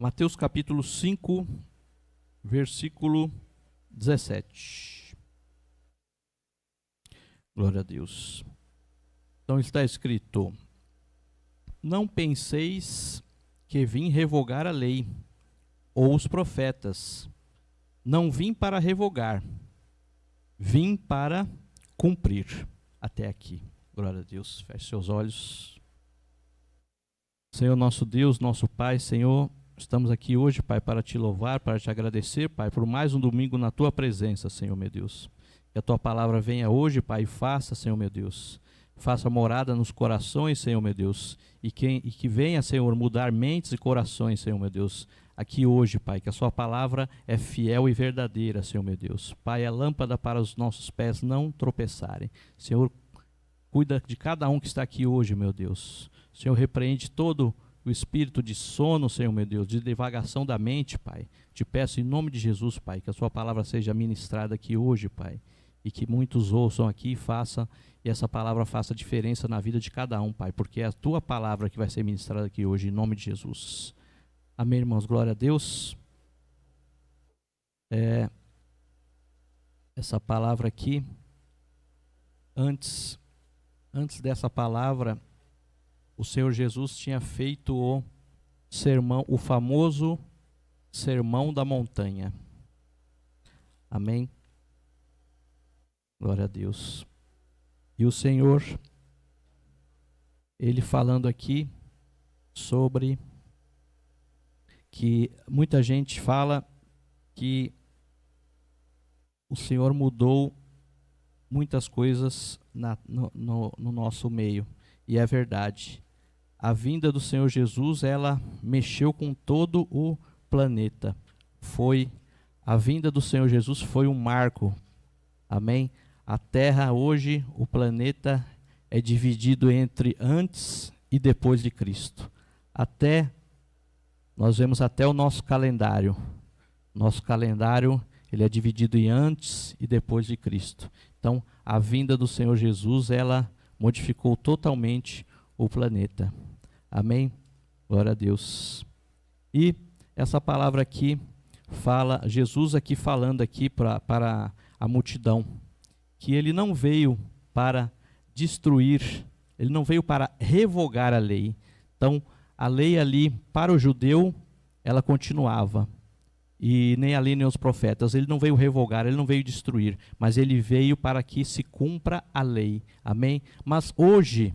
Mateus capítulo 5, versículo 17. Glória a Deus. Então está escrito: não penseis que vim revogar a lei ou os profetas. Não vim para revogar, vim para cumprir. Até aqui. Glória a Deus. Feche seus olhos. Senhor nosso Deus, nosso Pai, Senhor, estamos aqui hoje, Pai, para te louvar, para te agradecer, Pai, por mais um domingo na tua presença, Senhor, meu Deus. Que a tua palavra venha hoje, Pai, e faça, Senhor, meu Deus. Faça morada nos corações, Senhor, meu Deus. E que venha, Senhor, mudar mentes e corações, Senhor, meu Deus. Aqui hoje, Pai, que a sua palavra é fiel e verdadeira, Senhor, meu Deus. Pai, é lâmpada para os nossos pés não tropeçarem. Senhor, cuida de cada um que está aqui hoje, meu Deus. Senhor, repreende todo o espírito de sono, Senhor, meu Deus, de divagação da mente, Pai. Te peço em nome de Jesus, Pai, que a sua palavra seja ministrada aqui hoje, Pai. E que muitos ouçam aqui e essa palavra faça diferença na vida de cada um, Pai. Porque é a tua palavra que vai ser ministrada aqui hoje, em nome de Jesus. Amém, irmãos, glória a Deus. Essa palavra aqui, antes dessa palavra, o Senhor Jesus tinha feito o sermão, o famoso Sermão da Montanha. Amém? Glória a Deus. E o Senhor, Ele falando aqui sobre que muita gente fala que o Senhor mudou muitas coisas no nosso meio. E é verdade. A vinda do Senhor Jesus, ela mexeu com todo o planeta. A vinda do Senhor Jesus foi um marco. Amém? A Terra hoje, o planeta é dividido entre antes e depois de Cristo. Nós vemos até o nosso calendário. Nosso calendário, ele é dividido em antes e depois de Cristo. Então, a vinda do Senhor Jesus, ela modificou totalmente o planeta. Amém? Glória a Deus. E essa palavra aqui fala, Jesus aqui falando aqui para a multidão, que ele não veio para destruir, ele não veio para revogar a lei. Então, a lei ali, para o judeu, ela continuava. E nem a lei, nem os profetas. Ele não veio revogar, ele não veio destruir, mas ele veio para que se cumpra a lei. Amém? Mas hoje,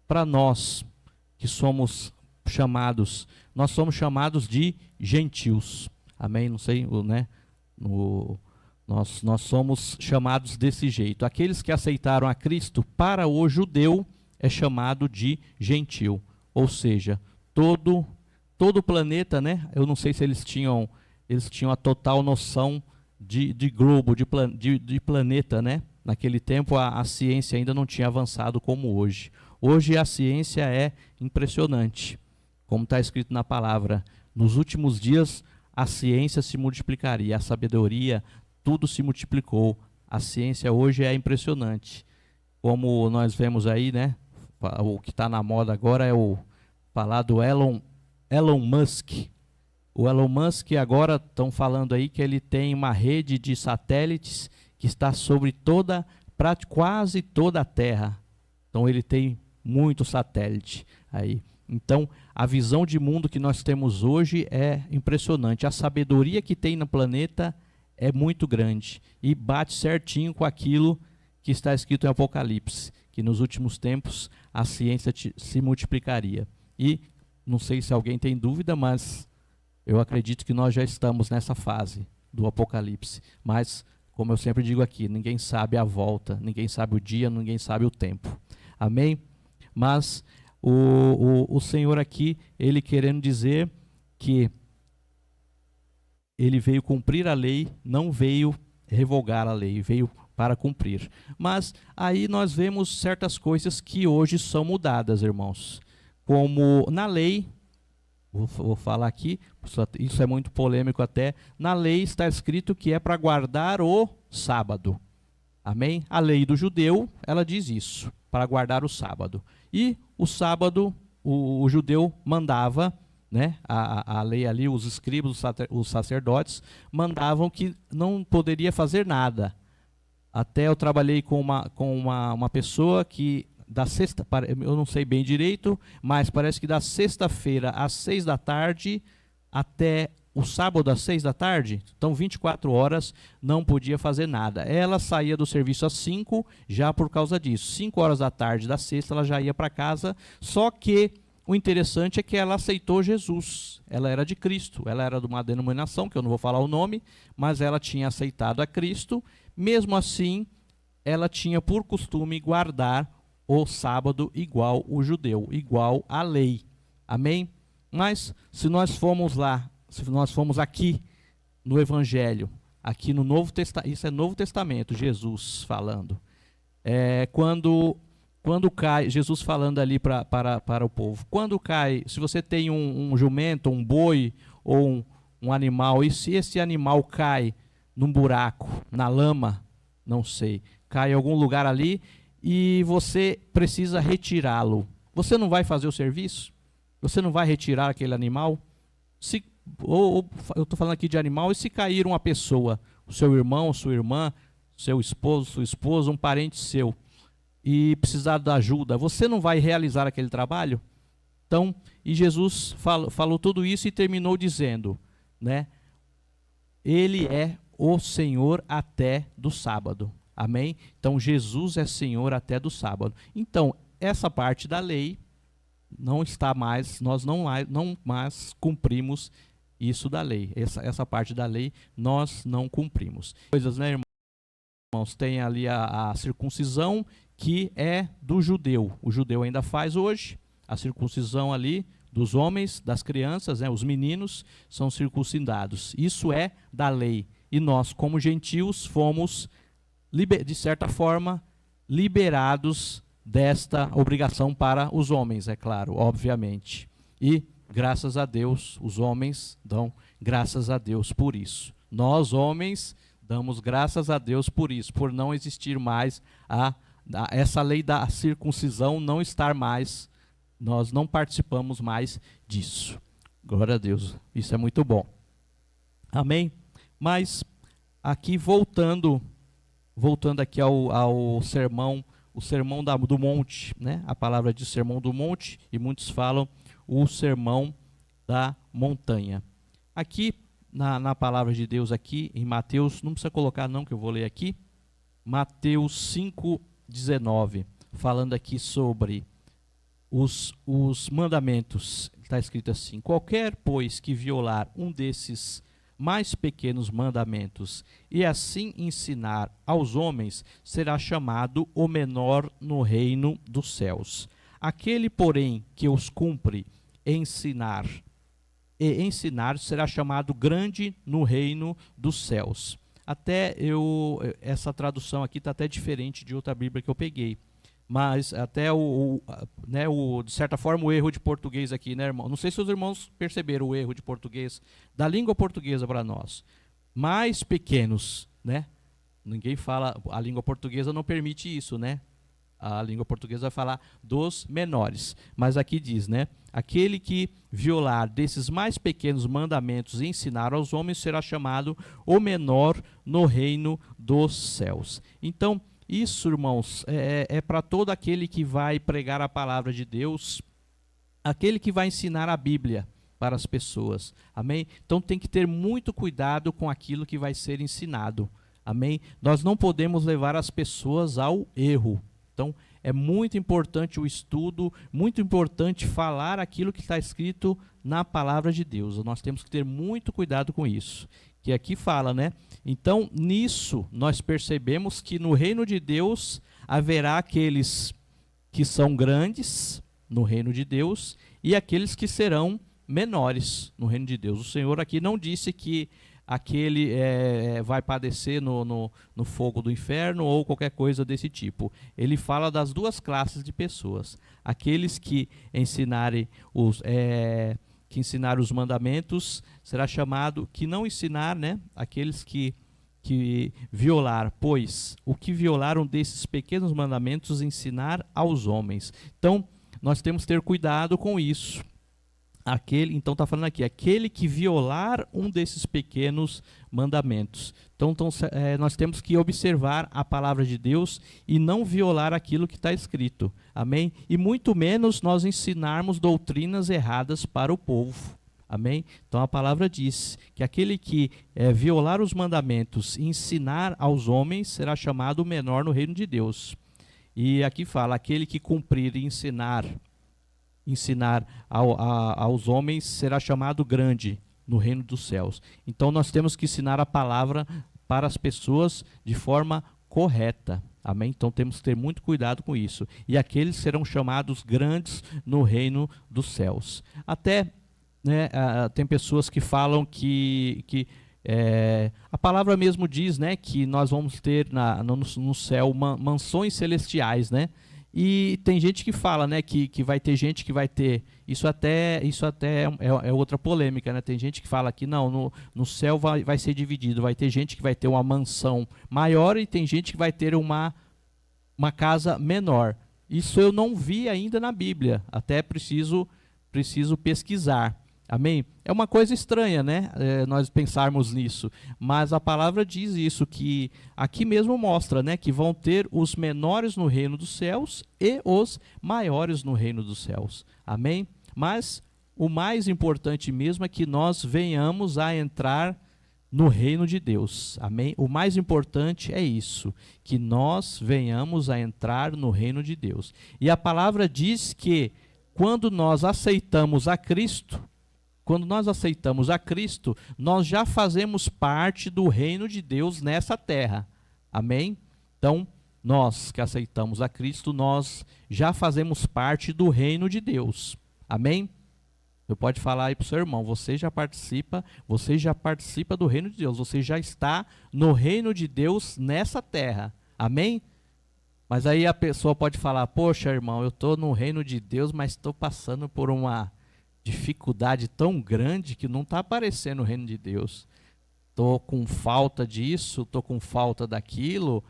para nós que somos chamados, nós somos chamados de gentios. Amém? Não sei, né? Nós somos chamados desse jeito. Aqueles que aceitaram a Cristo, para o judeu, é chamado de gentil. Ou seja, todo o planeta, né? Eu não sei se eles tinham a total noção de globo, de planeta, né? Naquele tempo a ciência ainda não tinha avançado como hoje. Hoje a ciência é impressionante. Como está escrito na palavra, nos últimos dias a ciência se multiplicaria, a sabedoria, tudo se multiplicou. A ciência hoje é impressionante. Como nós vemos aí, né? O que está na moda agora é o falar do Elon Musk. O Elon Musk agora estão falando aí que ele tem uma rede de satélites que está sobre quase toda a Terra. Então ele tem muito satélite aí. Então a visão de mundo que nós temos hoje é impressionante. A sabedoria que tem no planeta é muito grande e bate certinho com aquilo que está escrito em Apocalipse, que nos últimos tempos a ciência se multiplicaria. E não sei se alguém tem dúvida, mas eu acredito que nós já estamos nessa fase do Apocalipse. Mas, como eu sempre digo aqui, ninguém sabe a volta, ninguém sabe o dia, ninguém sabe o tempo. Amém? Mas o Senhor aqui, ele querendo dizer que ele veio cumprir a lei, não veio revogar a lei, veio para cumprir. Mas aí nós vemos certas coisas que hoje são mudadas, irmãos. Como na lei, vou falar aqui, isso é muito polêmico até, na lei está escrito que é para guardar o sábado. Amém? A lei do judeu, ela diz isso, para guardar o sábado. E o sábado, o judeu mandava, né? A lei ali, os escribas, os sacerdotes, mandavam que não poderia fazer nada. Até eu trabalhei com uma pessoa que, da sexta, eu não sei bem direito, mas parece que da sexta-feira às 6 da tarde até o sábado às 6 da tarde, então 24 horas, não podia fazer nada. Ela saía do serviço às 5, já por causa disso. 5 horas da tarde da sexta, ela já ia para casa, só que o interessante é que ela aceitou Jesus, ela era de Cristo, ela era de uma denominação, que eu não vou falar o nome, mas ela tinha aceitado a Cristo. Mesmo assim, ela tinha por costume guardar o sábado igual o judeu, igual à lei. Amém? Mas se nós formos lá, se nós formos aqui no Evangelho, aqui no Novo Testamento, isso é Novo Testamento, Jesus falando. Quando cai, Jesus falando ali para o povo, quando cai, se você tem um jumento, um boi ou um animal, e se esse animal cai num buraco, na lama, não sei, cai em algum lugar ali e você precisa retirá-lo, você não vai fazer o serviço? Você não vai retirar aquele animal? Eu estou falando aqui de animal, e se cair uma pessoa, o seu irmão, sua irmã, seu esposo, sua esposa, um parente seu, e precisar da ajuda, você não vai realizar aquele trabalho? Então, e Jesus falou tudo isso e terminou dizendo, né? Ele é o Senhor até do sábado. Amém? Então, Jesus é Senhor até do sábado. Então, essa parte da lei não está mais, nós não mais cumprimos isso da lei. Essa parte da lei nós não cumprimos. Coisas, né, irmãos? Tem ali a circuncisão, que é do judeu. O judeu ainda faz hoje a circuncisão ali dos homens, das crianças, né, os meninos são circuncidados. Isso é da lei. E nós, como gentios, fomos, de certa forma, liberados desta obrigação para os homens, é claro, obviamente. E, graças a Deus, os homens dão graças a Deus por isso. Nós, homens, damos graças a Deus por isso, por não existir mais essa lei da circuncisão, não estar mais, nós não participamos mais disso. Glória a Deus, isso é muito bom. Amém? Mas, aqui voltando aqui ao sermão, o sermão do monte, né? A palavra diz sermão do monte, e muitos falam o sermão da montanha. Aqui, na palavra de Deus aqui, em Mateus, não precisa colocar não, que eu vou ler aqui, Mateus 5:19, falando aqui sobre os mandamentos. Está escrito assim: qualquer, pois, que violar um desses mais pequenos mandamentos e assim ensinar aos homens, será chamado o menor no reino dos céus. Aquele, porém, que os cumpre ensinar será chamado grande no reino dos céus. Até essa tradução aqui está até diferente de outra Bíblia que eu peguei. Mas até de certa forma, o erro de português aqui, né, irmão? Não sei se os irmãos perceberam o erro de português da língua portuguesa para nós. Mais pequenos, né? Ninguém fala, a língua portuguesa não permite isso, né? A língua portuguesa vai falar dos menores. Mas aqui diz, né? Aquele que violar desses mais pequenos mandamentos e ensinar aos homens será chamado o menor no reino dos céus. Então, isso, irmãos, é para todo aquele que vai pregar a palavra de Deus, aquele que vai ensinar a Bíblia para as pessoas. Amém? Então tem que ter muito cuidado com aquilo que vai ser ensinado. Amém? Nós não podemos levar as pessoas ao erro. Então é muito importante o estudo, muito importante falar aquilo que está escrito na palavra de Deus. Nós temos que ter muito cuidado com isso. Que aqui fala, né? Então, nisso, nós percebemos que no reino de Deus haverá aqueles que são grandes no reino de Deus e aqueles que serão menores no reino de Deus. O Senhor aqui não disse que aquele vai padecer no fogo do inferno ou qualquer coisa desse tipo. Ele fala das duas classes de pessoas. Aqueles que ensinarem os mandamentos, será chamado, que não ensinar, né? Aqueles que violar, pois o que violaram desses pequenos mandamentos, ensinar aos homens. Então, nós temos que ter cuidado com isso. Então está falando aqui, aquele que violar um desses pequenos mandamentos. Então, nós temos que observar a palavra de Deus e não violar aquilo que está escrito. Amém? E muito menos nós ensinarmos doutrinas erradas para o povo. Amém? Então a palavra diz que aquele que violar os mandamentos e ensinar aos homens será chamado menor no reino de Deus. E aqui fala, aquele que cumprir e ensinar aos homens será chamado grande no reino dos céus. Então nós temos que ensinar a palavra para as pessoas de forma correta. Amém? Então temos que ter muito cuidado com isso. E aqueles serão chamados grandes no reino dos céus. Até, né, tem pessoas que falam que a palavra mesmo diz, né, que nós vamos ter no céu mansões celestiais, né? E tem gente que fala, né, que vai ter gente que vai ter, isso até é outra polêmica, né? Tem gente que fala que não, no céu vai ser dividido, vai ter gente que vai ter uma mansão maior e tem gente que vai ter uma casa menor. Isso eu não vi ainda na Bíblia, até preciso pesquisar. Amém? É uma coisa estranha, né? Nós pensarmos nisso, mas a palavra diz isso, que aqui mesmo mostra, né, que vão ter os menores no reino dos céus e os maiores no reino dos céus. Amém? Mas o mais importante mesmo é que nós venhamos a entrar no reino de Deus. Amém? O mais importante é isso, que nós venhamos a entrar no reino de Deus. E a palavra diz que quando nós aceitamos a Cristo, nós já fazemos parte do reino de Deus nessa terra. Amém? Então, nós que aceitamos a Cristo, nós já fazemos parte do reino de Deus. Amém? Você pode falar aí para o seu irmão, você já participa do reino de Deus, você já está no reino de Deus nessa terra. Amém? Mas aí a pessoa pode falar, poxa irmão, eu estou no reino de Deus, mas estou passando por uma dificuldade tão grande que não está aparecendo o reino de Deus. Estou com falta disso, estou com falta daquilo,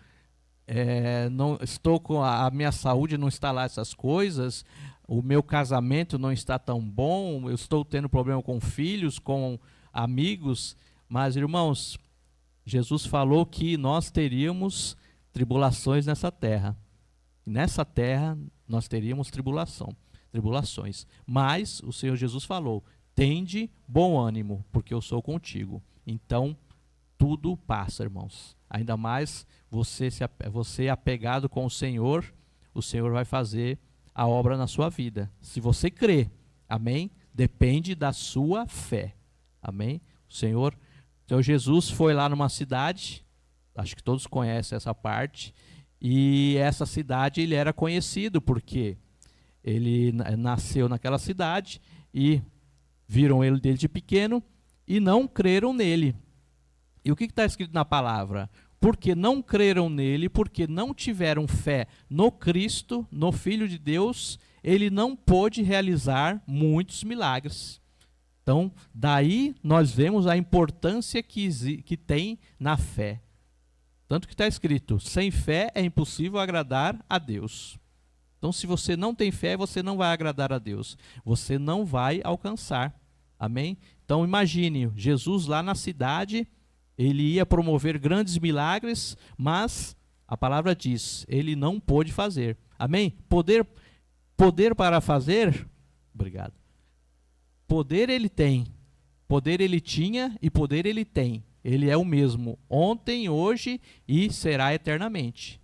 não estou com a minha saúde não está lá essas coisas, o meu casamento não está tão bom, eu estou tendo problema com filhos, com amigos. Mas irmãos, Jesus falou que nós teríamos tribulações nessa terra. Nessa terra nós teríamos tribulações. Mas o Senhor Jesus falou, tende bom ânimo, porque eu sou contigo. Então, tudo passa, irmãos. Ainda mais você apegado com o Senhor vai fazer a obra na sua vida. Se você crê, amém? Depende da sua fé. Amém? O Senhor Jesus foi lá numa cidade, acho que todos conhecem essa parte, e essa cidade ele era conhecido porque ele nasceu naquela cidade e viram ele desde pequeno e não creram nele. E o que está escrito na palavra? Porque não creram nele, porque não tiveram fé no Cristo, no Filho de Deus, ele não pôde realizar muitos milagres. Então, daí nós vemos a importância que tem na fé. Tanto que está escrito, sem fé é impossível agradar a Deus. Então, se você não tem fé, você não vai agradar a Deus. Você não vai alcançar. Amém? Então, imagine, Jesus lá na cidade, ele ia promover grandes milagres, mas a palavra diz, ele não pôde fazer. Amém? Poder para fazer, obrigado. Poder ele tem, poder ele tinha e poder ele tem. Ele é o mesmo ontem, hoje e será eternamente.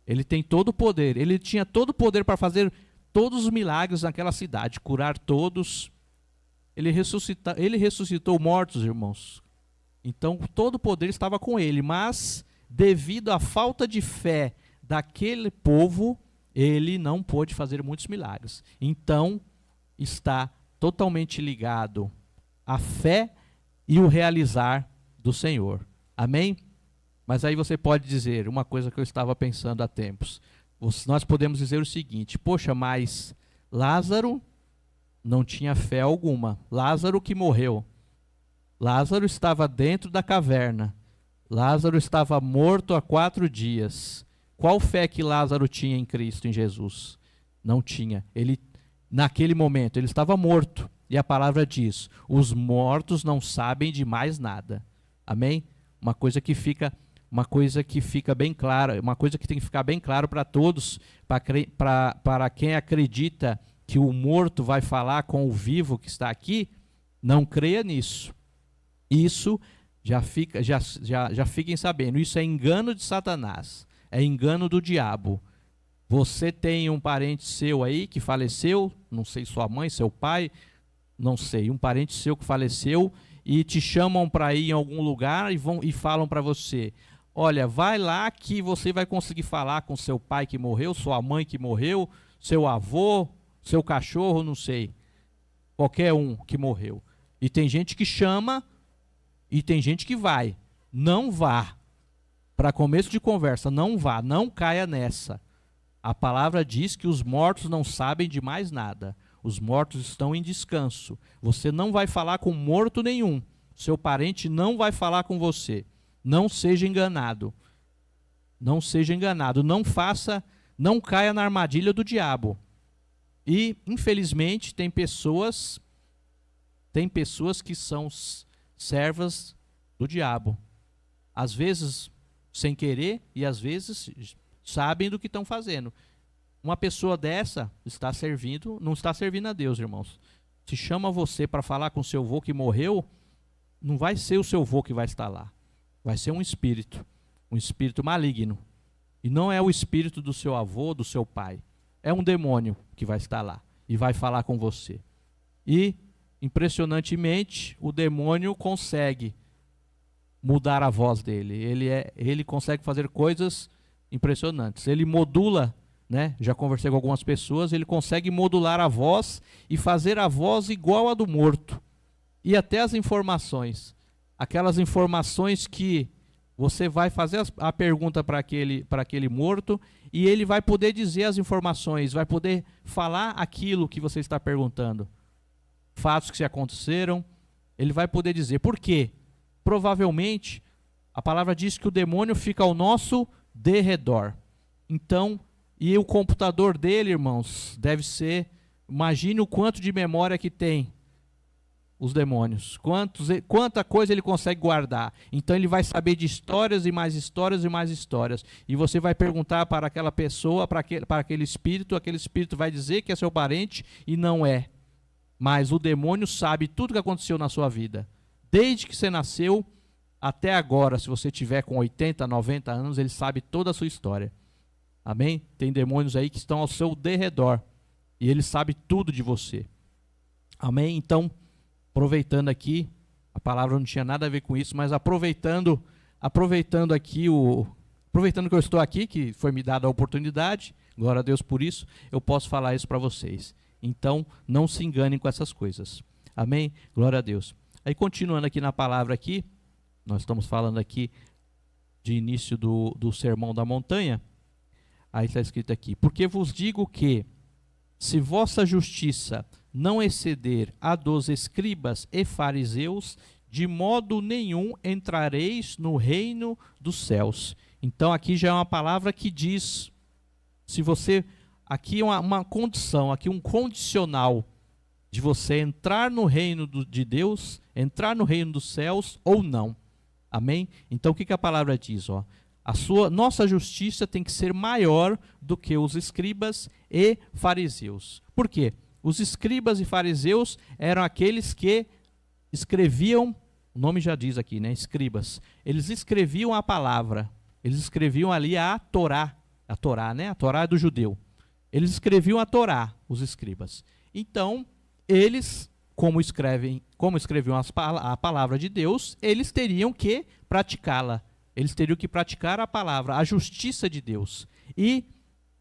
Ele tem todo o poder, ele tinha todo o poder para fazer todos os milagres naquela cidade, curar todos. Ele ressuscitou mortos, irmãos. Então, todo o poder estava com ele, mas devido à falta de fé daquele povo, ele não pôde fazer muitos milagres. Então, está totalmente ligado à fé e o realizar do Senhor. Amém? Mas aí você pode dizer, uma coisa que eu estava pensando há tempos, nós podemos dizer o seguinte, poxa, mas Lázaro não tinha fé alguma. Lázaro que morreu. Lázaro estava dentro da caverna. Lázaro estava morto há 4 dias. Qual fé que Lázaro tinha em Cristo, em Jesus? Não tinha. Naquele momento, ele estava morto. E a palavra diz: os mortos não sabem de mais nada. Amém? Uma coisa que fica bem clara, uma coisa que tem que ficar bem claro para todos, para quem acredita que o morto vai falar com o vivo que está aqui, não creia nisso. Isso já fiquem sabendo, isso é engano de Satanás, é engano do diabo. Você tem um parente seu aí que faleceu, não sei, sua mãe, seu pai, não sei, um parente seu que faleceu e te chamam para ir em algum lugar e falam para você: olha, vai lá que você vai conseguir falar com seu pai que morreu, sua mãe que morreu, seu avô, seu cachorro, não sei, qualquer um que morreu. E tem gente que chama e tem gente que vai. Não vá. Para começo de conversa, não vá, não caia nessa. A palavra diz que os mortos não sabem de mais nada. Os mortos estão em descanso. Você não vai falar com morto nenhum. Seu parente não vai falar com você. Não seja enganado. Não seja enganado. Não caia na armadilha do diabo. E, infelizmente, tem pessoas que são servas do diabo. Às vezes sem querer e às vezes sabem do que estão fazendo. Uma pessoa dessa não está servindo a Deus, irmãos. Se chama você para falar com seu avô que morreu, não vai ser o seu avô que vai estar lá. Vai ser um espírito maligno. E não é o espírito do seu avô, do seu pai. É um demônio que vai estar lá e vai falar com você. E, impressionantemente, o demônio consegue mudar a voz dele. Ele consegue fazer coisas impressionantes. Ele modula, né? Já conversei com algumas pessoas, ele consegue modular a voz e fazer a voz igual a do morto. E até as informações. Aquelas informações que você vai fazer a pergunta para aquele morto e ele vai poder dizer as informações, vai poder falar aquilo que você está perguntando. Fatos que se aconteceram, ele vai poder dizer. Por quê? Provavelmente, a palavra diz que o demônio fica ao nosso derredor. Então, e o computador dele, irmãos, deve ser, imagine o quanto de memória que tem os demônios, quanta coisa ele consegue guardar. Então ele vai saber de histórias e mais histórias e mais histórias. E você vai perguntar para aquela pessoa, para aquele espírito vai dizer que é seu parente e não é. Mas o demônio sabe tudo que aconteceu na sua vida. Desde que você nasceu até agora, se você tiver com 80, 90 anos, ele sabe toda a sua história. Amém? Tem demônios aí que estão ao seu derredor. E ele sabe tudo de você. Amém? Então, aproveitando aqui, a palavra não tinha nada a ver com isso, mas aproveitando que eu estou aqui, que foi me dada a oportunidade, glória a Deus por isso, eu posso falar isso para vocês. Então, não se enganem com essas coisas. Amém? Glória a Deus. Aí, continuando aqui na palavra aqui, nós estamos falando aqui de início do Sermão da Montanha. Aí está escrito aqui: porque vos digo que, se vossa justiça não exceder a dos escribas e fariseus, de modo nenhum entrareis no reino dos céus. Então aqui já é uma palavra que diz, se você, aqui uma condição, aqui um condicional de você entrar no reino de Deus, entrar no reino dos céus ou não. Amém? Então o que a palavra diz? Ó? Nossa justiça tem que ser maior do que os escribas e fariseus. Por quê? Os escribas e fariseus eram aqueles que escreviam, o nome já diz aqui, né? Escribas. Eles escreviam a palavra. Eles escreviam ali a Torá, né? A Torá é do judeu. Eles escreviam a Torá, os escribas. Então, eles, como escreviam a palavra de Deus, eles teriam que praticá-la. Eles teriam que praticar a palavra, a justiça de Deus. E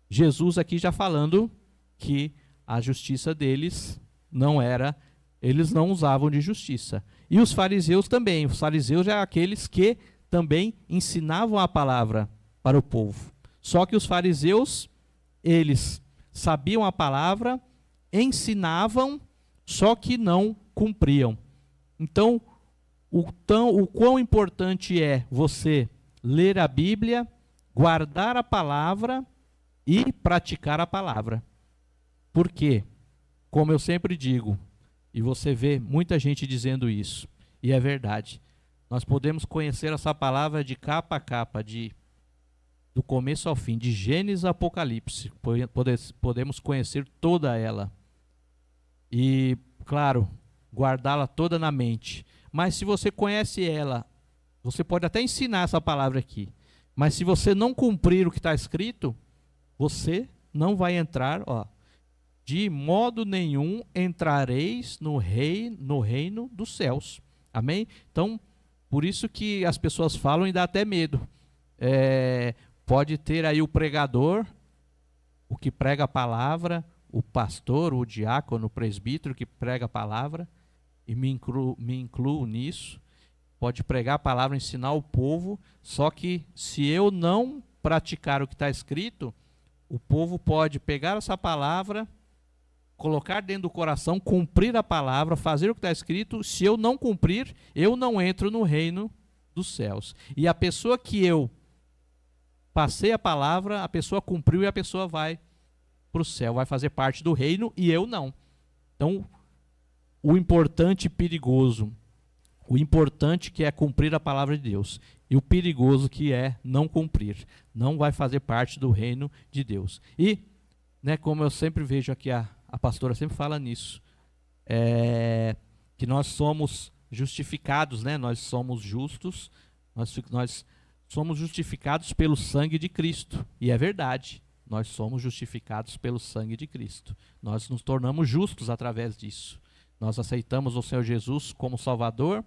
Jesus aqui já falando que a justiça deles não era, eles não usavam de justiça. E os fariseus também. Os fariseus eram aqueles que também ensinavam a palavra para o povo. Só que os fariseus, eles sabiam a palavra, ensinavam, só que não cumpriam. Então, o quão importante é você ler a Bíblia, guardar a palavra e praticar a palavra. Por quê? Como eu sempre digo, E você vê muita gente dizendo isso. E é verdade. Nós podemos conhecer essa palavra de capa a capa, do começo ao fim, de Gênesis a Apocalipse. Podemos conhecer toda ela. E, claro, guardá-la toda na mente. Mas se você conhece ela, você pode até ensinar essa palavra aqui. Mas se você não cumprir o que está escrito, você não vai entrar, de modo nenhum entrareis no reino dos céus. Amém? Então, por isso que as pessoas falam e dá até medo. Pode ter aí o pregador, o que prega a palavra, o pastor, o diácono, o presbítero que prega a palavra, e me incluo nisso. Pode pregar a palavra, ensinar o povo, só que se eu não praticar o que está escrito, o povo pode pegar essa palavra, colocar dentro do coração, cumprir a palavra, fazer o que está escrito. Se eu não cumprir, eu não entro no reino dos céus. E a pessoa que eu passei a palavra, a pessoa cumpriu e a pessoa vai para o céu, vai fazer parte do reino e eu não. Então, o importante e perigoso, o importante que é cumprir a palavra de Deus, e o perigoso que é não cumprir, não vai fazer parte do reino de Deus. E, como eu sempre vejo aqui, a pastora sempre fala nisso, que nós somos justificados, nós somos justos, nós somos justificados pelo sangue de Cristo, e é verdade, nós somos justificados pelo sangue de Cristo, nós nos tornamos justos através disso, nós aceitamos o Senhor Jesus como Salvador,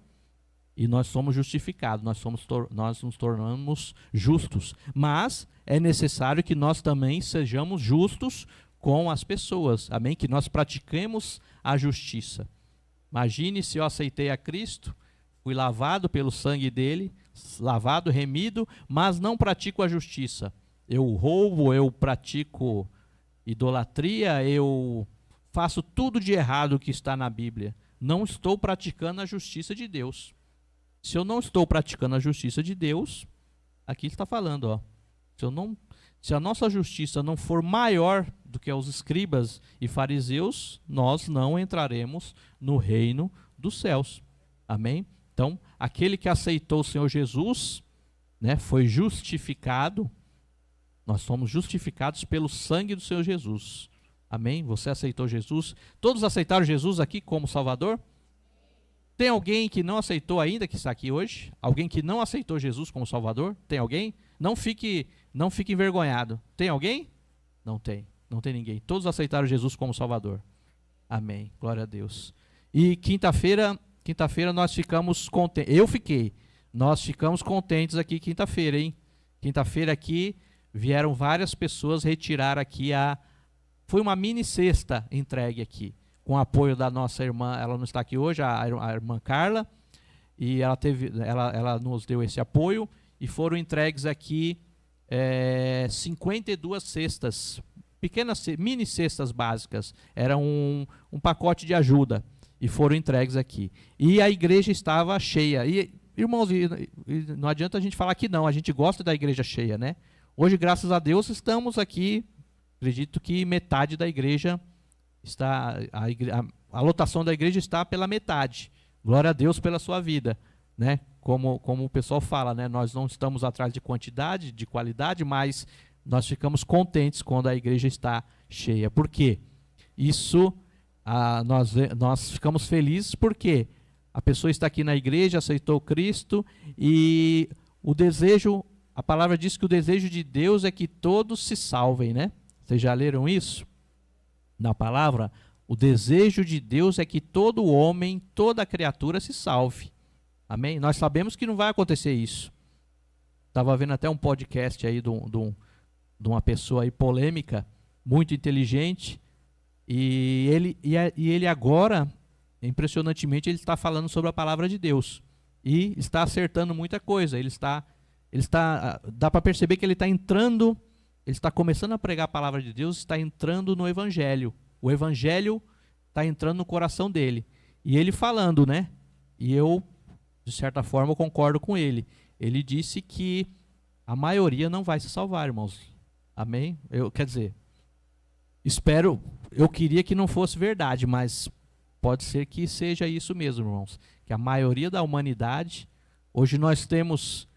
e nós somos justificados, nós nos tornamos justos, mas é necessário que nós também sejamos justos com as pessoas, amém? Que nós pratiquemos a justiça. Imagine se eu aceitei a Cristo, fui lavado pelo sangue dele, lavado, remido, mas não pratico a justiça. Eu roubo, eu pratico idolatria, eu faço tudo de errado que está na Bíblia. Não estou praticando a justiça de Deus. Se eu não estou praticando a justiça de Deus, aqui está falando, se a nossa justiça não for maior do que os escribas e fariseus, nós não entraremos no reino dos céus. Amém? Então, aquele que aceitou o Senhor Jesus, foi justificado. Nós somos justificados pelo sangue do Senhor Jesus. Amém? Você aceitou Jesus? Todos aceitaram Jesus aqui como Salvador? Tem alguém que não aceitou ainda, que está aqui hoje? Alguém que não aceitou Jesus como Salvador? Tem alguém? Não fique envergonhado. Tem alguém? Não tem ninguém. Todos aceitaram Jesus como Salvador. Amém. Glória a Deus. E quinta-feira nós ficamos contentes. Nós ficamos contentes aqui quinta-feira, hein? Quinta-feira aqui vieram várias pessoas retirar aqui foi uma mini cesta entregue aqui, com o apoio da nossa irmã, ela não está aqui hoje, a irmã Carla, e ela nos deu esse apoio, e foram entregues aqui 52 cestas, pequenas, mini cestas básicas, era um pacote de ajuda, e foram entregues aqui. E a igreja estava cheia, e irmãos, não adianta a gente falar que não, a gente gosta da igreja cheia, né? Hoje, graças a Deus, estamos aqui, acredito que metade da igreja está, a lotação da igreja está pela metade. Glória a Deus pela sua vida, Como o pessoal fala, nós não estamos atrás de quantidade, de qualidade, mas nós ficamos contentes quando a igreja está cheia. Por quê? Isso, nós ficamos felizes porque a pessoa está aqui na igreja, aceitou Cristo, e o desejo, a palavra diz que o desejo de Deus é que todos se salvem, Vocês já leram isso? Na palavra, o desejo de Deus é que todo homem, toda criatura se salve. Amém? Nós sabemos que não vai acontecer isso. Estava vendo até um podcast aí de uma pessoa aí polêmica, muito inteligente, e ele agora, impressionantemente, ele está falando sobre a palavra de Deus. E está acertando muita coisa. Dá para perceber que ele está entrando, ele está começando a pregar a palavra de Deus, está entrando no Evangelho. O Evangelho está entrando no coração dele. E ele falando, E eu, de certa forma, concordo com ele. Ele disse que a maioria não vai se salvar, irmãos. Amém? Eu queria que não fosse verdade, mas Pode ser que seja isso mesmo, irmãos. Que a maioria da humanidade, hoje nós temos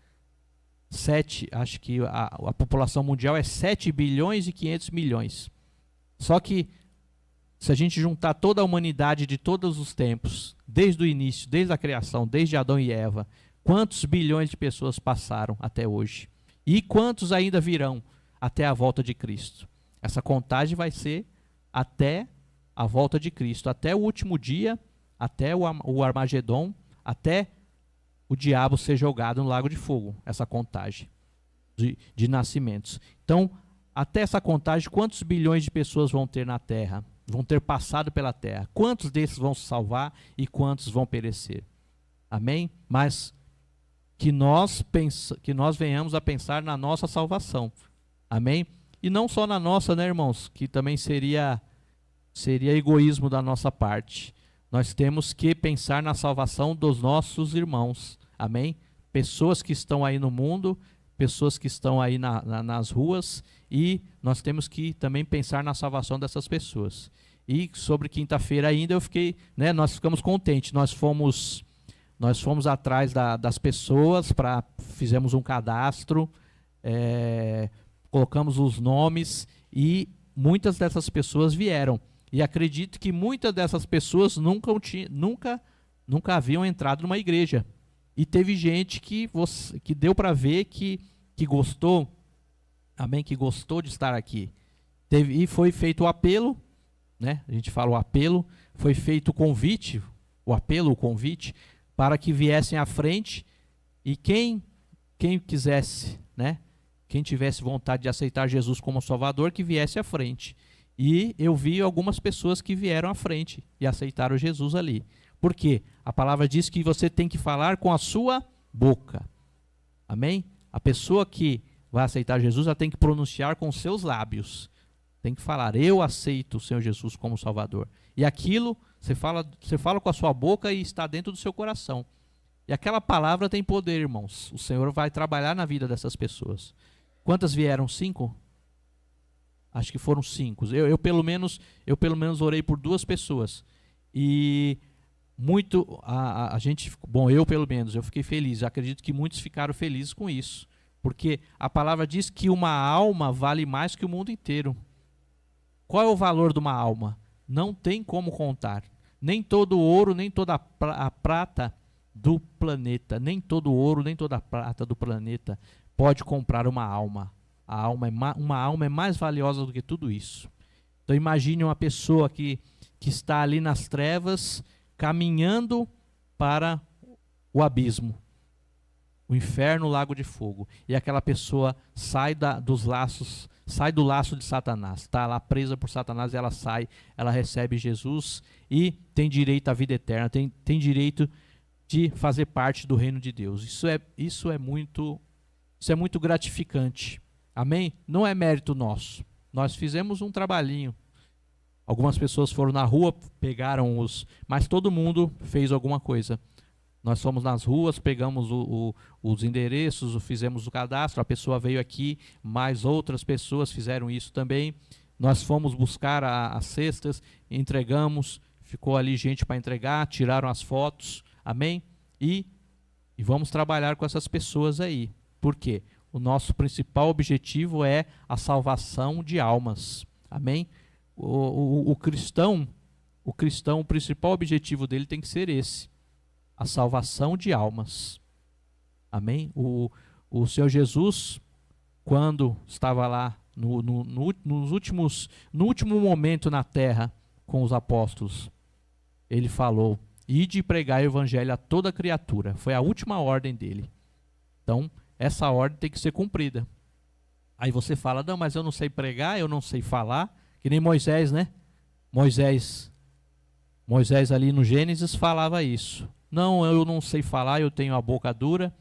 acho que a população mundial é 7 bilhões e 500 milhões. Só que se a gente juntar toda a humanidade de todos os tempos, desde o início, desde a criação, desde Adão e Eva, quantos bilhões de pessoas passaram até hoje? E quantos ainda virão até a volta de Cristo? Essa contagem vai ser até a volta de Cristo, até o último dia, até o Armagedon, até o diabo ser jogado no lago de fogo, essa contagem de nascimentos. Então, até essa contagem, quantos bilhões de pessoas vão ter na Terra? Vão ter passado pela Terra? Quantos desses vão se salvar e quantos vão perecer? Amém? Mas que nós venhamos a pensar na nossa salvação. Amém? E não só na nossa, né, irmãos? Que também seria egoísmo da nossa parte. Nós temos que pensar na salvação dos nossos irmãos. Amém? Pessoas que estão aí no mundo, pessoas que estão aí nas ruas, e nós temos que também pensar na salvação dessas pessoas. E sobre quinta-feira ainda nós ficamos contentes. Nós fomos atrás das pessoas, fizemos um cadastro, colocamos os nomes e muitas dessas pessoas vieram. E acredito que muitas dessas pessoas nunca haviam entrado numa igreja. E teve gente que deu para ver que gostou, amém, que gostou de estar aqui. E foi feito o apelo, né? A gente fala o apelo, foi feito o convite, o convite, para que viessem à frente, e quem quisesse, né? Quem tivesse vontade de aceitar Jesus como Salvador, que viesse à frente. E eu vi algumas pessoas que vieram à frente e aceitaram Jesus ali. Por quê? A palavra diz que você tem que falar com a sua boca. Amém? A pessoa que vai aceitar Jesus, ela tem que pronunciar com os seus lábios. Tem que falar, eu aceito o Senhor Jesus como Salvador. E aquilo, você fala com a sua boca e está dentro do seu coração. E aquela palavra tem poder, irmãos. O Senhor vai trabalhar na vida dessas pessoas. Quantas vieram? 5? Acho que foram 5. Eu pelo menos orei por 2 pessoas. E a gente, eu pelo menos, eu fiquei feliz. Eu acredito que muitos ficaram felizes com isso. Porque a palavra diz que uma alma vale mais que o mundo inteiro. Qual é o valor de uma alma? Não tem como contar. Nem todo o ouro, nem toda a prata do planeta, nem todo o ouro, nem toda a prata do planeta pode comprar uma alma. Uma alma é mais valiosa do que tudo isso. Então imagine uma pessoa que está ali nas trevas, caminhando para o abismo, o inferno, o lago de fogo. E aquela pessoa sai do laço de Satanás, está lá presa por Satanás, e ela sai, ela recebe Jesus e tem direito à vida eterna, tem direito de fazer parte do reino de Deus. Isso é muito gratificante. Amém? Não é mérito nosso. Nós fizemos um trabalhinho. Algumas pessoas foram na rua, pegaram mas todo mundo fez alguma coisa. Nós fomos nas ruas, pegamos os endereços, fizemos o cadastro, a pessoa veio aqui, mais outras pessoas fizeram isso também. Nós fomos buscar as cestas, entregamos, ficou ali gente para entregar, tiraram as fotos, amém? E vamos trabalhar com essas pessoas aí. Por quê? O nosso principal objetivo é a salvação de almas, amém? O cristão, o principal objetivo dele tem que ser esse. A salvação de almas. Amém? O Senhor Jesus, quando estava lá no último momento na terra com os apóstolos, ele falou, ide e pregai o evangelho a toda criatura. Foi a última ordem dele. Então, essa ordem tem que ser cumprida. Aí você fala, não, mas eu não sei pregar, eu não sei falar, que nem Moisés, né? Moisés ali no Gênesis falava isso. Não, eu não sei falar, eu tenho a boca dura,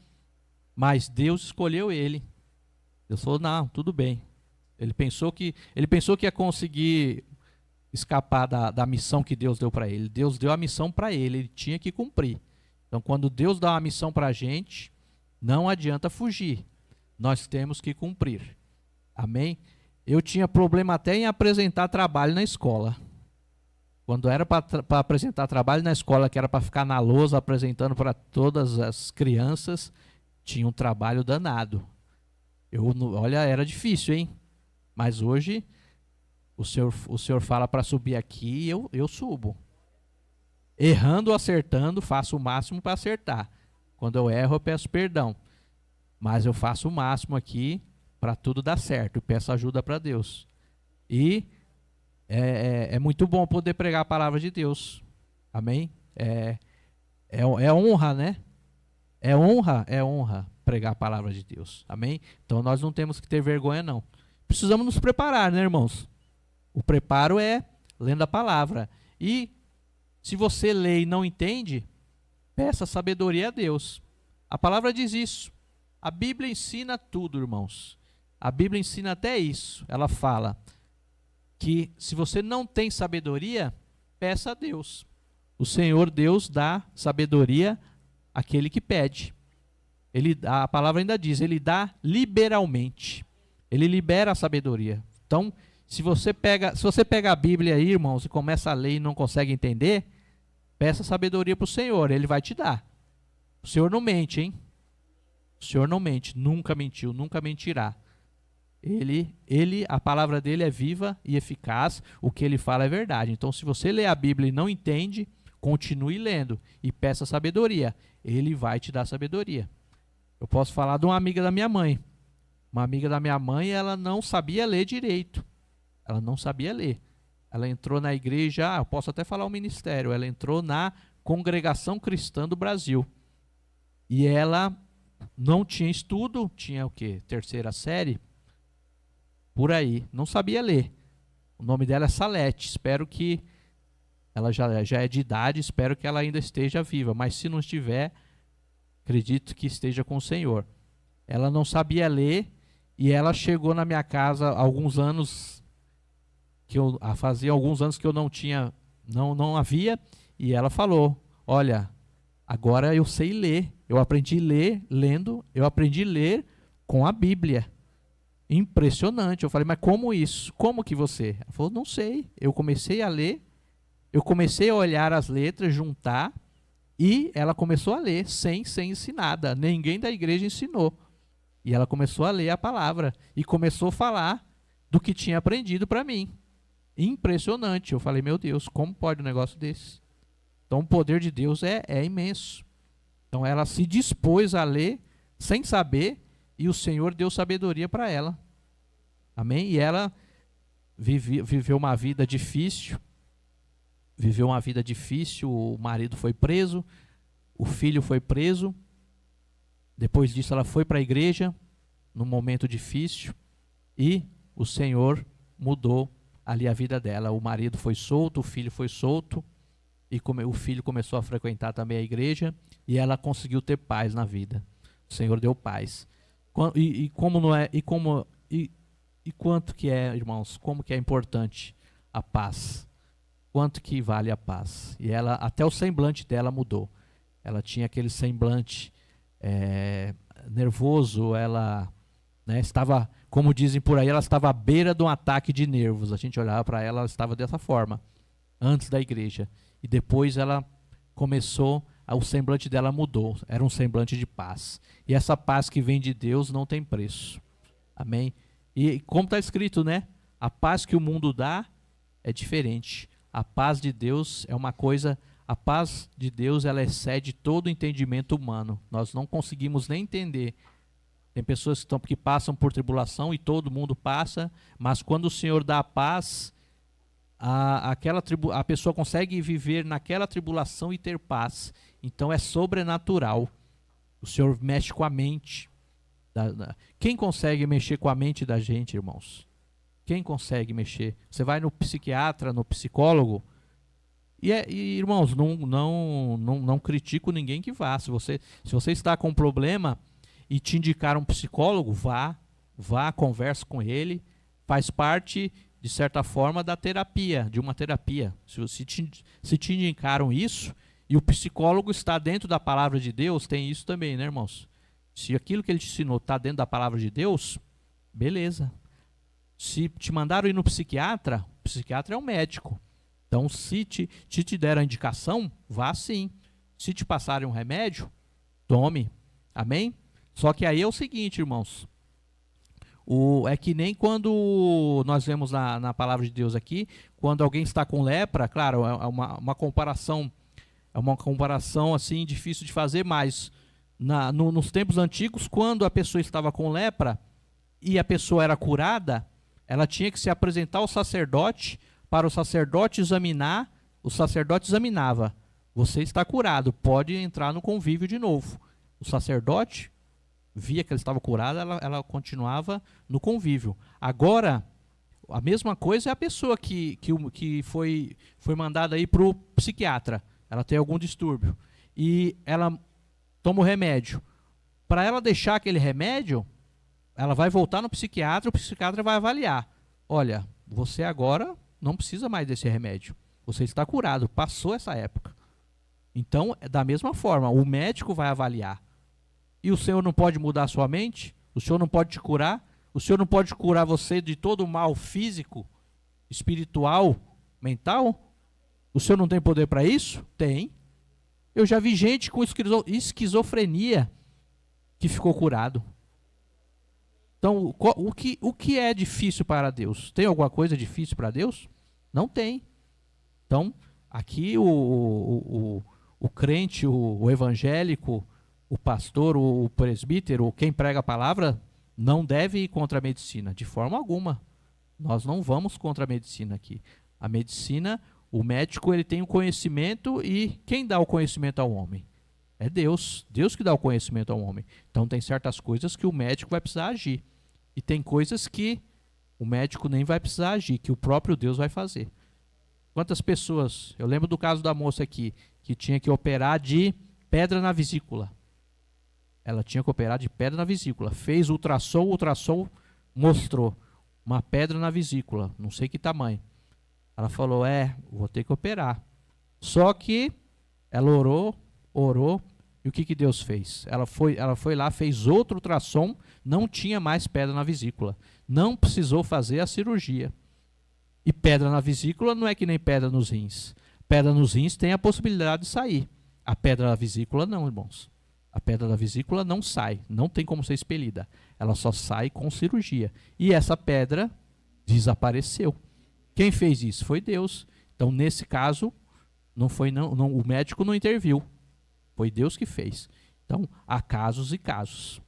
mas Deus escolheu ele. Deus falou, não, tudo bem. Ele pensou que ia conseguir escapar da missão que Deus deu para ele. Deus deu a missão para ele tinha que cumprir. Então, quando Deus dá uma missão para a gente, não adianta fugir. Nós temos que cumprir. Amém? Eu tinha problema até em apresentar trabalho na escola. Quando era para apresentar trabalho na escola, que era para ficar na lousa apresentando para todas as crianças, tinha um trabalho danado. Olha, era difícil, hein? Mas hoje o senhor fala para subir aqui, eu subo. Errando ou acertando, faço o máximo para acertar. Quando eu erro, eu peço perdão. Mas eu faço o máximo aqui para tudo dar certo. Eu peço ajuda para Deus. E é muito bom poder pregar a palavra de Deus. Amém? É honra, né? É honra pregar a palavra de Deus. Amém? Então nós não temos que ter vergonha, não. Precisamos nos preparar, né, irmãos? O preparo é lendo a palavra. E se você lê e não entende, peça sabedoria a Deus. A palavra diz isso. A Bíblia ensina tudo, irmãos. A Bíblia ensina até isso. Ela fala que se você não tem sabedoria, peça a Deus. O Senhor Deus dá sabedoria àquele que pede. A palavra ainda diz, ele dá liberalmente. Ele libera a sabedoria. Então, se você pega a Bíblia aí, irmãos, e começa a ler e não consegue entender, peça sabedoria para o Senhor, ele vai te dar. O Senhor não mente, hein? O Senhor não mente, nunca mentiu, nunca mentirá. A palavra dele é viva e eficaz, o que ele fala é verdade. Então, se você lê a Bíblia e não entende, continue lendo e peça sabedoria. Ele vai te dar sabedoria. Eu posso falar de uma amiga da minha mãe. Uma amiga da minha mãe, ela não sabia ler direito. Ela não sabia ler. Ela entrou na igreja, eu posso até falar o ministério, ela entrou na Congregação Cristã do Brasil. E ela não tinha estudo, tinha o quê? Terceira série? Por aí, não sabia ler. O nome dela é Salete, espero que ela já é de idade, espero que ela ainda esteja viva, mas se não estiver, acredito que esteja com o Senhor. Ela não sabia ler e ela chegou na minha casa há alguns anos, fazia alguns anos que eu não havia, e ela falou, olha, agora eu sei ler, eu aprendi a ler, eu aprendi a ler com a Bíblia. Impressionante. Eu falei, mas como isso? Como que você? Ela falou, não sei. Eu comecei a ler, eu comecei a olhar as letras, juntar, e ela começou a ler sem ensinada. Ninguém da igreja ensinou. E ela começou a ler a palavra e começou a falar do que tinha aprendido para mim. Impressionante. Eu falei, meu Deus, como pode um negócio desse? Então o poder de Deus é imenso. Então ela se dispôs a ler sem saber, e o Senhor deu sabedoria para ela. Amém? E ela viveu uma vida difícil. Viveu uma vida difícil. O marido foi preso. O filho foi preso. Depois disso ela foi para a igreja, num momento difícil. E o Senhor mudou ali a vida dela. O marido foi solto, o filho foi solto. E o filho começou a frequentar também a igreja. E ela conseguiu ter paz na vida. O Senhor deu paz. Quanto que é, irmãos, como que é importante a paz? Quanto que vale a paz? E ela, até o semblante dela mudou. Ela tinha aquele semblante nervoso, ela, né, estava, como dizem por aí, ela estava à beira de um ataque de nervos. A gente olhava para ela, ela estava dessa forma, antes da igreja. E depois ela começou, o semblante dela mudou, era um semblante de paz. E essa paz que vem de Deus não tem preço. Amém? E como está escrito, né? A paz que o mundo dá é diferente. A paz de Deus é uma coisa, a paz de Deus, ela excede todo o entendimento humano. Nós não conseguimos nem entender. Tem pessoas que passam por tribulação e todo mundo passa, mas quando o Senhor dá a paz, a pessoa consegue viver naquela tribulação e ter paz. Então é sobrenatural. O Senhor mexe com a mente. Quem consegue mexer com a mente da gente, irmãos? Quem consegue mexer? Você vai no psiquiatra, no psicólogo, e irmãos, não critico ninguém que vá. Se você está com um problema e te indicar um psicólogo, vá, converse com ele. Faz parte, de certa forma, da terapia, de uma terapia. Se te indicaram isso, e o psicólogo está dentro da palavra de Deus, tem isso também, né, irmãos? Se aquilo que ele te ensinou está dentro da palavra de Deus, beleza. Se te mandaram ir no psiquiatra, o psiquiatra é um médico. Então, se te deram a indicação, vá sim. Se te passarem um remédio, tome. Amém? Só que aí é o seguinte, irmãos. É que nem quando nós vemos na palavra de Deus aqui, quando alguém está com lepra, claro, é uma comparação, assim difícil de fazer, mas nos tempos antigos, quando a pessoa estava com lepra e a pessoa era curada, ela tinha que se apresentar ao sacerdote, para o sacerdote examinar. O sacerdote examinava: você está curado, pode entrar no convívio de novo. O sacerdote via que ela estava curada, ela continuava no convívio. Agora, a mesma coisa é a pessoa que foi mandada aí para o psiquiatra. Ela tem algum distúrbio e ela toma o remédio. Para ela deixar aquele remédio, ela vai voltar no psiquiatra, o psiquiatra vai avaliar. Olha, você agora não precisa mais desse remédio. Você está curado, passou essa época. Então, da mesma forma, o médico vai avaliar. E o Senhor não pode mudar a sua mente? O Senhor não pode te curar? O Senhor não pode curar você de todo o mal físico, espiritual, mental? O Senhor não tem poder para isso? Tem. Eu já vi gente com esquizofrenia que ficou curado. Então, o que é difícil para Deus? Tem alguma coisa difícil para Deus? Não tem. Então, aqui o crente, o evangélico, o pastor, o presbítero, quem prega a palavra, não deve ir contra a medicina, de forma alguma. Nós não vamos contra a medicina aqui. A medicina, o médico, ele tem o conhecimento, e quem dá o conhecimento ao homem? É Deus. Deus que dá o conhecimento ao homem. Então tem certas coisas que o médico vai precisar agir. E tem coisas que o médico nem vai precisar agir, que o próprio Deus vai fazer. Quantas pessoas... Eu lembro do caso da moça aqui, que tinha que operar de pedra na vesícula. Ela tinha que operar de pedra na vesícula. Fez o ultrassom mostrou uma pedra na vesícula, não sei que tamanho. Ela falou: vou ter que operar. Só que ela orou, e o que Deus fez? Ela foi lá, fez outro ultrassom, não tinha mais pedra na vesícula. Não precisou fazer a cirurgia. E pedra na vesícula não é que nem pedra nos rins. Pedra nos rins tem a possibilidade de sair. A pedra na vesícula não, irmãos. A pedra da vesícula não sai, não tem como ser expelida. Ela só sai com cirurgia. E essa pedra desapareceu. Quem fez isso? Foi Deus. Então, nesse caso, o médico não interviu. Foi Deus que fez. Então, há casos e casos.